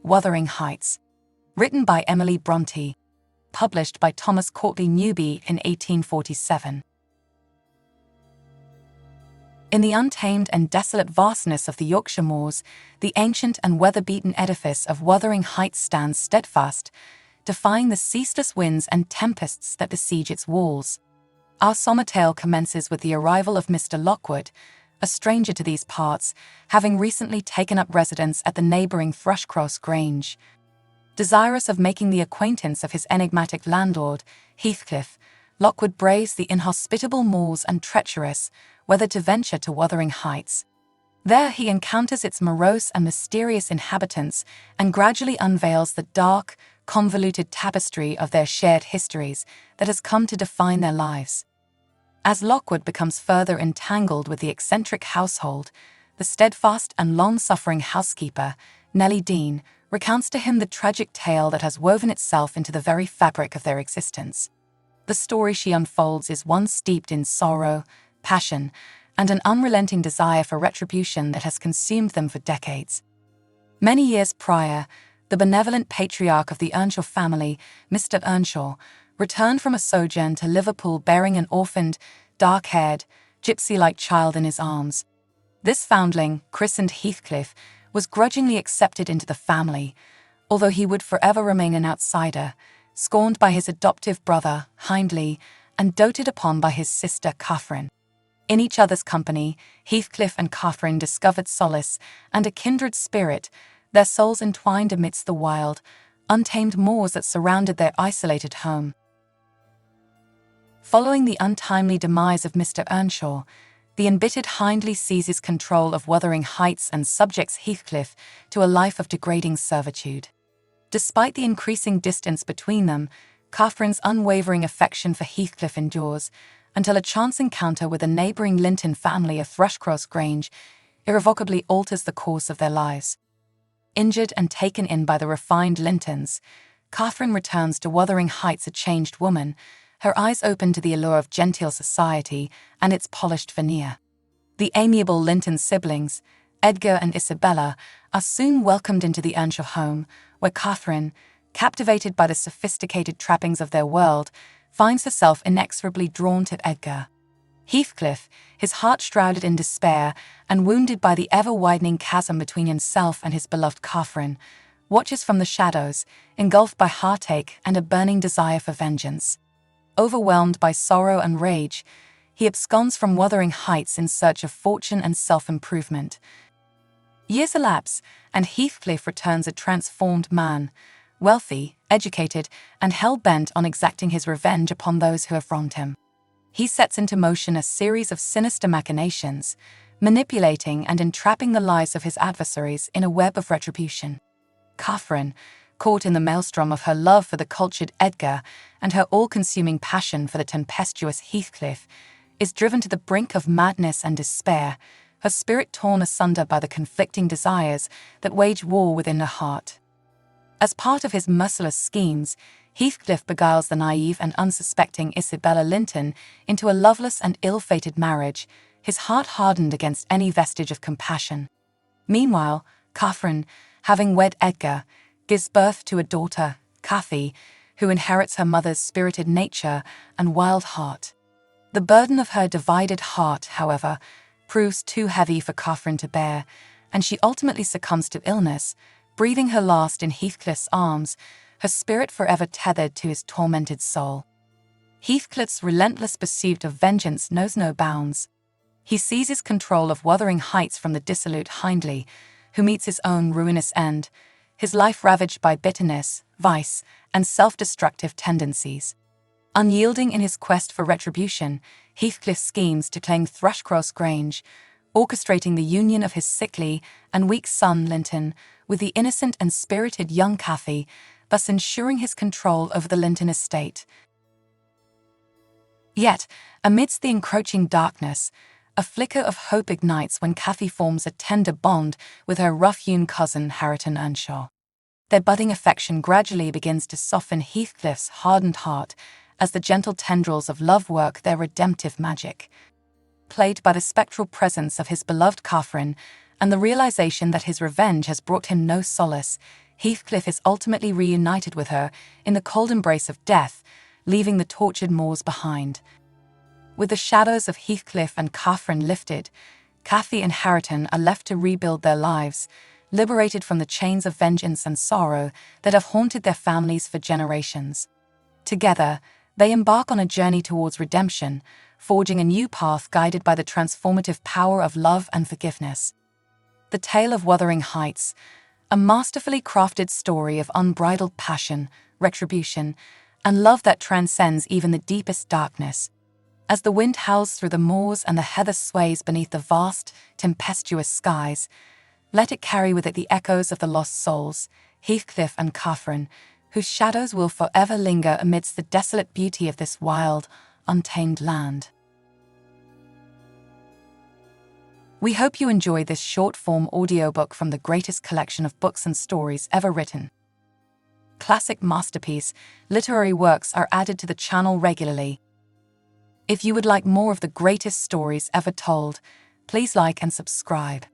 Wuthering Heights. Written by Emily Brontë. Published by Thomas Cautley Newby in 1847. In the untamed and desolate vastness of the Yorkshire moors, the ancient and weather-beaten edifice of Wuthering Heights stands steadfast, defying the ceaseless winds and tempests that besiege its walls. Our summer tale commences with the arrival of Mr. Lockwood, a stranger to these parts, having recently taken up residence at the neighbouring Thrushcross Grange. Desirous of making the acquaintance of his enigmatic landlord, Heathcliff, Lockwood braves the inhospitable moors and treacherous, whether to venture to Wuthering Heights. There he encounters its morose and mysterious inhabitants and gradually unveils the dark, convoluted tapestry of their shared histories that has come to define their lives. As Lockwood becomes further entangled with the eccentric household, the steadfast and long-suffering housekeeper, Nellie Dean, recounts to him the tragic tale that has woven itself into the very fabric of their existence. The story she unfolds is one steeped in sorrow, passion, and an unrelenting desire for retribution that has consumed them for decades. Many years prior, the benevolent patriarch of the Earnshaw family, Mr. Earnshaw, returned from a sojourn to Liverpool bearing an orphaned, dark-haired, gypsy-like child in his arms. This foundling, christened Heathcliff, was grudgingly accepted into the family, although he would forever remain an outsider, scorned by his adoptive brother, Hindley, and doted upon by his sister, Catherine. In each other's company, Heathcliff and Catherine discovered solace and a kindred spirit, their souls entwined amidst the wild, untamed moors that surrounded their isolated home. Following the untimely demise of Mr. Earnshaw, the embittered Hindley seizes control of Wuthering Heights and subjects Heathcliff to a life of degrading servitude. Despite the increasing distance between them, Catherine's unwavering affection for Heathcliff endures, until a chance encounter with a neighbouring Linton family of Thrushcross Grange irrevocably alters the course of their lives. Injured and taken in by the refined Lintons, Catherine returns to Wuthering Heights a changed woman, her eyes open to the allure of genteel society and its polished veneer. The amiable Linton siblings, Edgar and Isabella, are soon welcomed into the Earnshaw home, where Catherine, captivated by the sophisticated trappings of their world, finds herself inexorably drawn to Edgar. Heathcliff, his heart shrouded in despair and wounded by the ever-widening chasm between himself and his beloved Catherine, watches from the shadows, engulfed by heartache and a burning desire for vengeance. Overwhelmed by sorrow and rage, he absconds from Wuthering Heights in search of fortune and self-improvement. Years elapse, and Heathcliff returns a transformed man, wealthy, educated, and hell-bent on exacting his revenge upon those who have wronged him. He sets into motion a series of sinister machinations, manipulating and entrapping the lives of his adversaries in a web of retribution. Catherine, caught in the maelstrom of her love for the cultured Edgar and her all-consuming passion for the tempestuous Heathcliff, is driven to the brink of madness and despair, her spirit torn asunder by the conflicting desires that wage war within her heart. As part of his merciless schemes, Heathcliff beguiles the naive and unsuspecting Isabella Linton into a loveless and ill-fated marriage, his heart hardened against any vestige of compassion. Meanwhile, Catherine, having wed Edgar, gives birth to a daughter, Cathy, who inherits her mother's spirited nature and wild heart. The burden of her divided heart, however, proves too heavy for Catherine to bear, and she ultimately succumbs to illness, breathing her last in Heathcliff's arms, her spirit forever tethered to his tormented soul. Heathcliff's relentless pursuit of vengeance knows no bounds. He seizes control of Wuthering Heights from the dissolute Hindley, who meets his own ruinous end, his life ravaged by bitterness, vice, and self-destructive tendencies. Unyielding in his quest for retribution, Heathcliff schemes to claim Thrushcross Grange, orchestrating the union of his sickly and weak son Linton with the innocent and spirited young Cathy, thus ensuring his control over the Linton estate. Yet, amidst the encroaching darkness, a flicker of hope ignites when Cathy forms a tender bond with her rough-hewn cousin Hareton Earnshaw. Their budding affection gradually begins to soften Heathcliff's hardened heart as the gentle tendrils of love work their redemptive magic. Played by the spectral presence of his beloved Catherine and the realization that his revenge has brought him no solace, Heathcliff is ultimately reunited with her in the cold embrace of death, leaving the tortured moors behind. With the shadows of Heathcliff and Catherine lifted, Cathy and Hareton are left to rebuild their lives, liberated from the chains of vengeance and sorrow that have haunted their families for generations. Together, they embark on a journey towards redemption, forging a new path guided by the transformative power of love and forgiveness. The Tale of Wuthering Heights, a masterfully crafted story of unbridled passion, retribution, and love that transcends even the deepest darkness. As the wind howls through the moors and the heather sways beneath the vast, tempestuous skies, let it carry with it the echoes of the lost souls, Heathcliff and Catherine, whose shadows will forever linger amidst the desolate beauty of this wild, untamed land. We hope you enjoy this short-form audiobook from the greatest collection of books and stories ever written. Classic masterpiece, literary works are added to the channel regularly. If you would like more of the greatest stories ever told, please like and subscribe.